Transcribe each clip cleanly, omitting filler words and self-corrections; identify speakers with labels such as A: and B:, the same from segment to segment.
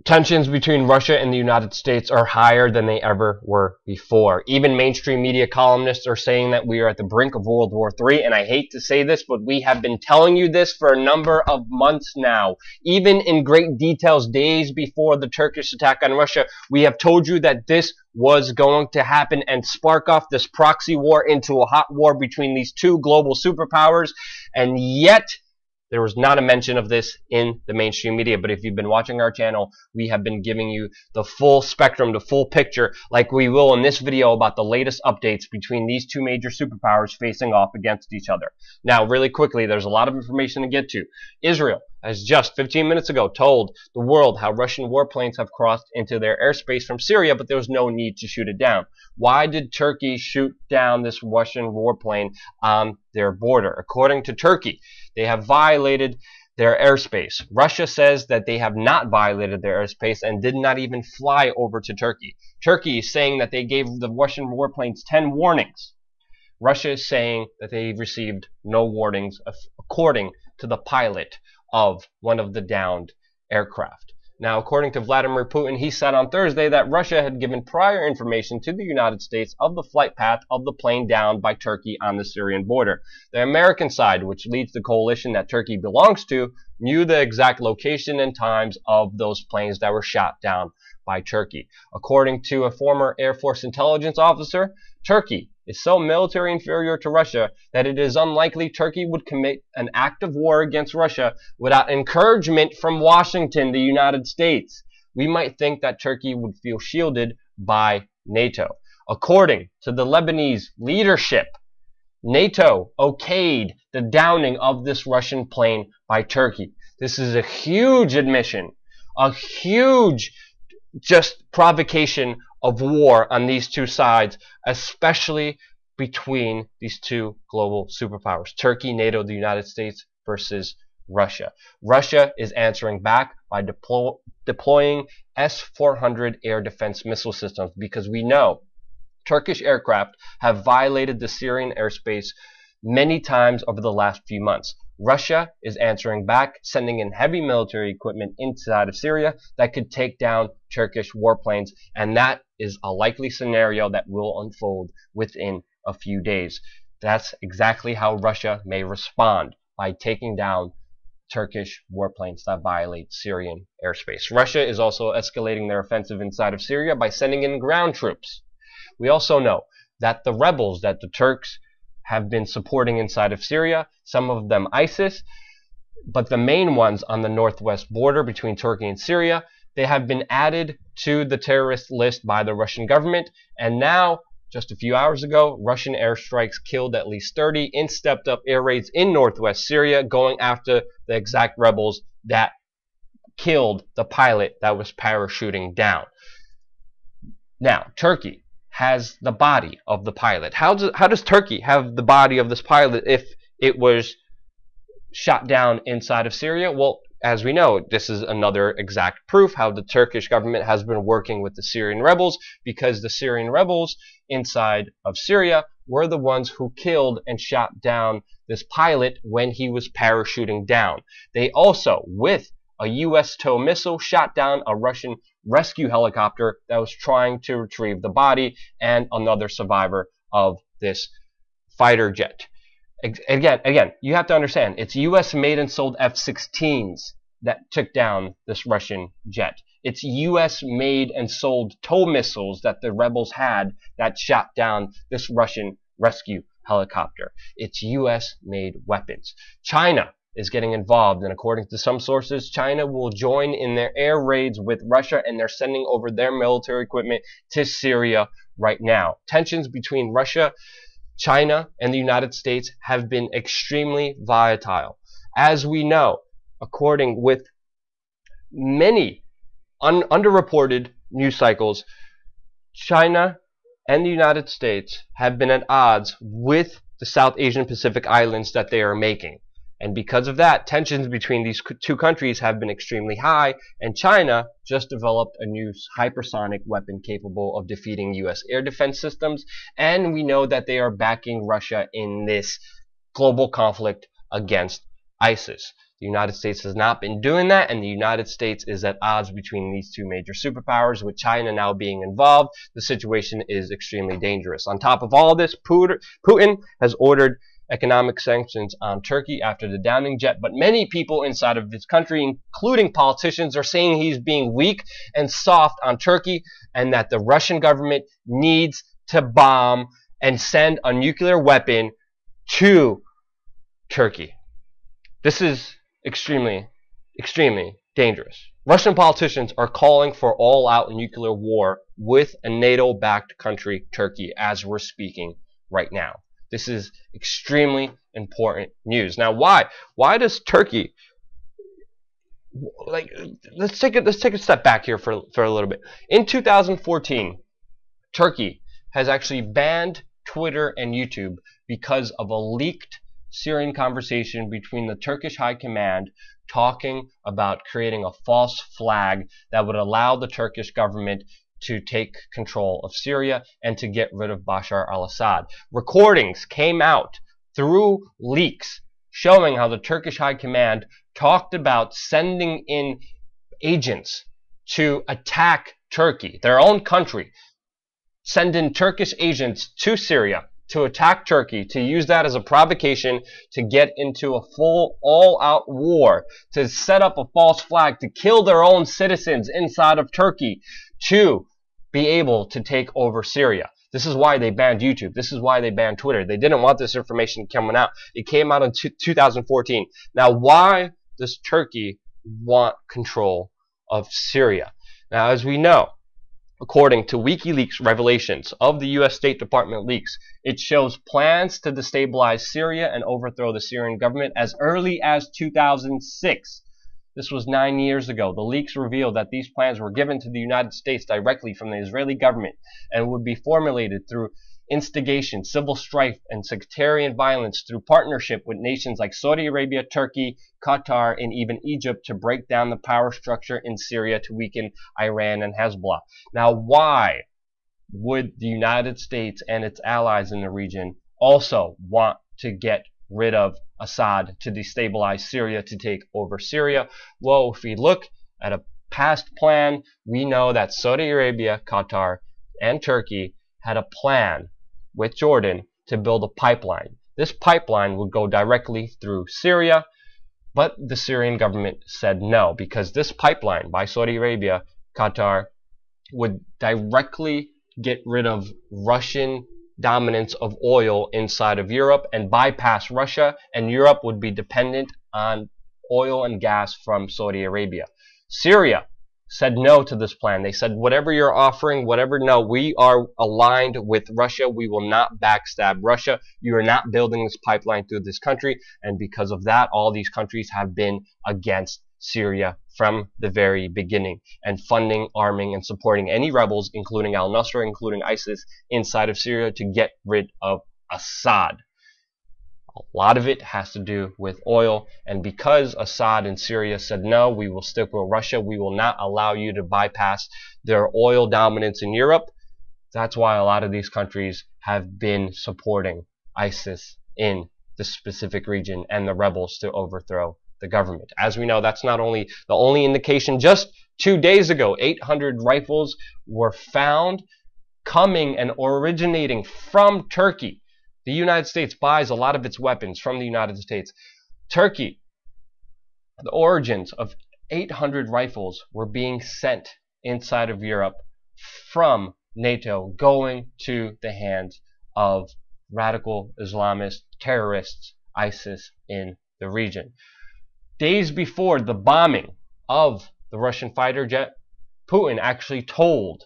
A: Tensions between Russia and the United States are higher than they ever were before. Even mainstream media columnists are saying that we are at the brink of World War III, and I hate to say this, but we have been telling you this for a number of months now. Even in great details days before the Turkish attack on Russia, we have told you that this was going to happen and spark off this proxy war into a hot war between these two global superpowers, and yet there was not a mention of this in the mainstream media. But if you've been watching our channel, we have been giving you the full spectrum, the full picture, like we will in this video about the latest updates between these two major superpowers facing off against each other. Now, really quickly, there's a lot of information to get to. Israel has just 15 minutes ago told the world how Russian warplanes have crossed into their airspace from Syria, but there was no need to shoot it down. Why did Turkey shoot down this Russian warplane on their border? According to Turkey, they have violated their airspace. Russia says that they have not violated their airspace and did not even fly over to Turkey. Turkey is saying that they gave the Russian warplanes 10 warnings. Russia is saying that they received no warnings, according to the pilot of one of the downed aircraft. Now, according to Vladimir Putin, he said on Thursday that Russia had given prior information to the United States of the flight path of the plane downed by Turkey on the Syrian border. The American side, which leads the coalition that Turkey belongs to, knew the exact location and times of those planes that were shot down by Turkey. According to a former Air Force intelligence officer, Turkey is so military inferior to Russia that it is unlikely Turkey would commit an act of war against Russia without encouragement from Washington, the United States. We might think that Turkey would feel shielded by NATO. According to the Lebanese leadership, NATO okayed the downing of this Russian plane by Turkey. This is a huge admission, a huge just provocation of war on these two sides, especially between these two global superpowers, Turkey, NATO, the United States versus Russia. Russia is answering back by deploying S-400 air defense missile systems, because we know Turkish aircraft have violated the Syrian airspace many times over the last few months. Russia is answering back, sending in heavy military equipment inside of Syria that could take down Turkish warplanes, and that is a likely scenario that will unfold within a few days. That's exactly how Russia may respond, by taking down Turkish warplanes that violate Syrian airspace. Russia is also escalating their offensive inside of Syria by sending in ground troops. We also know that the rebels that the Turks have been supporting inside of Syria, some of them ISIS, but the main ones on the northwest border between Turkey and Syria, they have been added to the terrorist list by the Russian government, and now, just a few hours ago, Russian airstrikes killed at least 30 in stepped-up air raids in northwest Syria, going after the exact rebels that killed the pilot that was parachuting down. Now, Turkey has the body of the pilot. How does Turkey have the body of this pilot if it was shot down inside of Syria? Well, as we know, this is another exact proof how the Turkish government has been working with the Syrian rebels, because the Syrian rebels inside of Syria were the ones who killed and shot down this pilot when he was parachuting down. They also, with a U.S. TOW missile, shot down a Russian rescue helicopter that was trying to retrieve the body and another survivor of this fighter jet. Again, you have to understand, it's U.S. made and sold F-16s that took down this Russian jet. It's U.S. made and sold TOW missiles that the rebels had that shot down this Russian rescue helicopter. It's U.S. made weapons. China is getting involved, and according to some sources, China will join in their air raids with Russia, and they're sending over their military equipment to Syria right now. Tensions between Russia, China, and the United States have been extremely volatile. As we know, according with many underreported news cycles, China and the United States have been at odds with the South Asian Pacific Islands that they are making. And because of that, tensions between these two countries have been extremely high, and China just developed a new hypersonic weapon capable of defeating U.S. air defense systems, and we know that they are backing Russia in this global conflict against ISIS. The United States has not been doing that, and the United States is at odds between these two major superpowers. With China now being involved, the situation is extremely dangerous. On top of all this, Putin has ordered economic sanctions on Turkey after the downing jet, but many people inside of this country, including politicians, are saying he's being weak and soft on Turkey, and that the Russian government needs to bomb and send a nuclear weapon to Turkey. This is extremely, extremely dangerous. Russian politicians are calling for all-out nuclear war with a NATO-backed country, Turkey, as we're speaking right now. This is extremely important news. Now, why? Why does Turkey, like, let's take a step back here for a little bit. In 2014, Turkey has actually banned Twitter and YouTube because of a leaked Syrian conversation between the Turkish High Command talking about creating a false flag that would allow the Turkish government to take control of Syria and to get rid of Bashar al-Assad. Recordings came out through leaks showing how the Turkish High Command talked about sending in agents to attack Turkey, their own country, send in Turkish agents to Syria to attack Turkey, to use that as a provocation to get into a full all-out war, to set up a false flag, to kill their own citizens inside of Turkey, to be able to take over Syria. This is why they banned YouTube. This is why they banned Twitter. They didn't want this information coming out. It came out in 2014. Now, why does Turkey want control of Syria? Now, as we know, according to WikiLeaks revelations of the U.S. State Department leaks, it shows plans to destabilize Syria and overthrow the Syrian government as early as 2006. This was 9 years ago. The leaks revealed that these plans were given to the United States directly from the Israeli government and would be formulated through instigation, civil strife, and sectarian violence through partnership with nations like Saudi Arabia, Turkey, Qatar, and even Egypt to break down the power structure in Syria to weaken Iran and Hezbollah. Now, why would the United States and its allies in the region also want to get rid of Assad, to destabilize Syria, to take over Syria? Well, if we look at a past plan, we know that Saudi Arabia, Qatar, and Turkey had a plan with Jordan to build a pipeline. This pipeline would go directly through Syria, but the Syrian government said no, because this pipeline by Saudi Arabia, Qatar, would directly get rid of Russian dominance of oil inside of Europe and bypass Russia, and Europe would be dependent on oil and gas from Saudi Arabia. Syria said no to this plan. They said, whatever you're offering, no, we are aligned with Russia. We will not backstab Russia. You are not building this pipeline through this country. And because of that, all these countries have been against Syria from the very beginning, and funding, arming, and supporting any rebels, including al-Nusra, including ISIS, inside of Syria to get rid of Assad. A lot of it has to do with oil, and because Assad and Syria said no, we will stick with Russia, we will not allow you to bypass their oil dominance in Europe. That's why a lot of these countries have been supporting ISIS in the specific region and the rebels to overthrow the government. As we know, that's not only the only indication. Just 2 days ago, 800 rifles were found coming and originating from Turkey. The United States buys a lot of its weapons from the United States. Turkey, the origins of 800 rifles were being sent inside of Europe from NATO, going to the hands of radical Islamist terrorists, ISIS, in the region. Days before the bombing of the Russian fighter jet, Putin actually told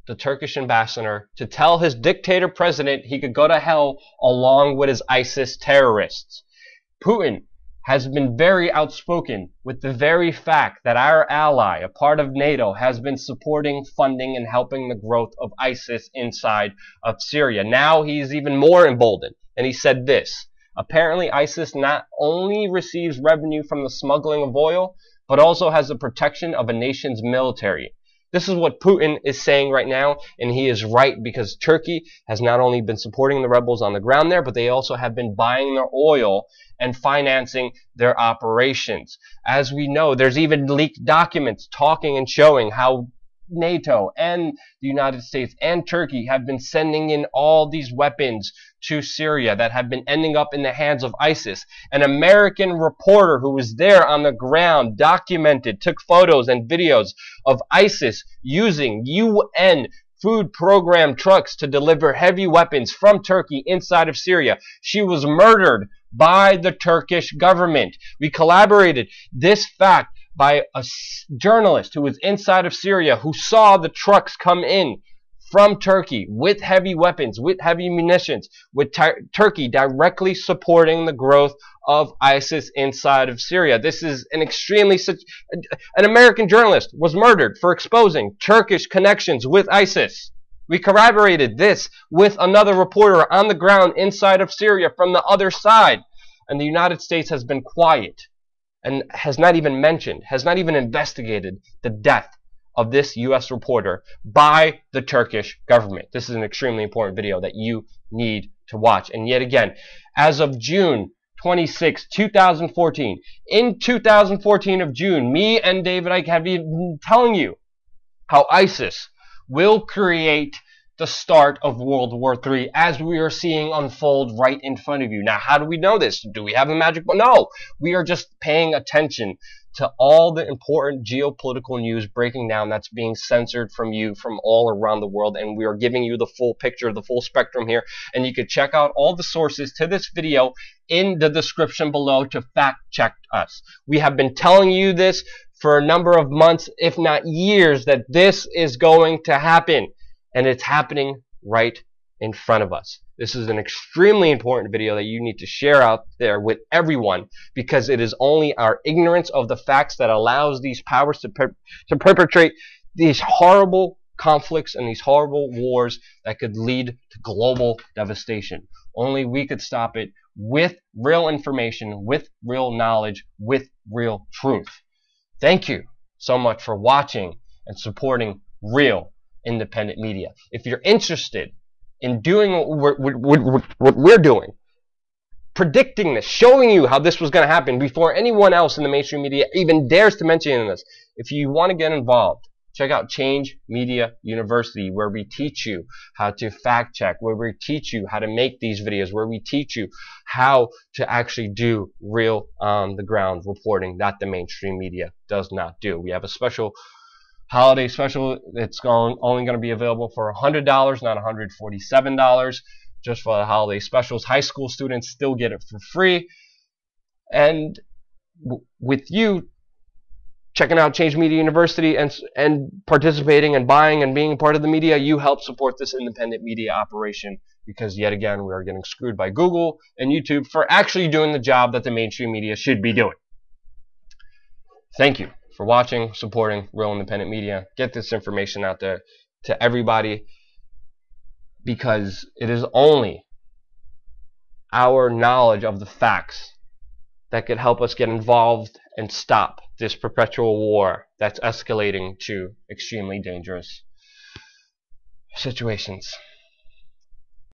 A: the Turkish ambassador to tell his dictator president he could go to hell along with his ISIS terrorists. Putin has been very outspoken with the very fact that our ally, a part of NATO, has been supporting, funding, and helping the growth of ISIS inside of Syria. Now he's even more emboldened, and he said this: apparently ISIS not only receives revenue from the smuggling of oil, but also has the protection of a nation's military. This is what Putin is saying right now, and he is right, because Turkey has not only been supporting the rebels on the ground there, but they also have been buying their oil and financing their operations. As we know, there's even leaked documents talking and showing how NATO and the United States and Turkey have been sending in all these weapons to Syria that have been ending up in the hands of ISIS. An American reporter who was there on the ground documented, took photos and videos of ISIS using UN food program trucks to deliver heavy weapons from Turkey inside of Syria. She was murdered by the Turkish government. We collaborated this fact by a journalist who was inside of Syria, who saw the trucks come in from Turkey with heavy weapons, with heavy munitions, with Turkey directly supporting the growth of ISIS inside of Syria. This is an an American journalist was murdered for exposing Turkish connections with ISIS. We corroborated this with another reporter on the ground inside of Syria from the other side. And the United States has been quiet and has not even mentioned, has not even investigated the death of this U.S. reporter by the Turkish government. This is an extremely important video that you need to watch. And yet again, as of June 26, 2014, in 2014 of June, me and David Icke have been telling you how ISIS will create the start of World War III, as we are seeing unfold right in front of you. Now, how do we know this? Do we have a magic ball? No, we are just paying attention to all the important geopolitical news breaking down that's being censored from you from all around the world, and we are giving you the full picture, the full spectrum here, and you can check out all the sources to this video in the description below to fact check us. We have been telling you this for a number of months, if not years, that this is going to happen. And it's happening right in front of us. This is an extremely important video that you need to share out there with everyone, because it is only our ignorance of the facts that allows these powers to perpetrate these horrible conflicts and these horrible wars that could lead to global devastation. Only we could stop it with real information, with real knowledge, with real truth. Thank you so much for watching and supporting real independent media. If you're interested in doing what we're doing, predicting this, showing you how this was going to happen before anyone else in the mainstream media even dares to mention this, if you want to get involved, check out Change Media University, where we teach you how to fact check, where we teach you how to make these videos, where we teach you how to actually do real on the ground reporting that the mainstream media does not do. We have a special holiday special. It's only going to be available for $100, not $147, just for the holiday specials. High school students still get it for free. And with you checking out Change Media University and participating and buying and being a part of the media, you help support this independent media operation, because yet again we are getting screwed by Google and YouTube for actually doing the job that the mainstream media should be doing. Thank you for watching, supporting real independent media. Get this information out there to everybody, because it is only our knowledge of the facts that could help us get involved and stop this perpetual war that's escalating to extremely dangerous situations.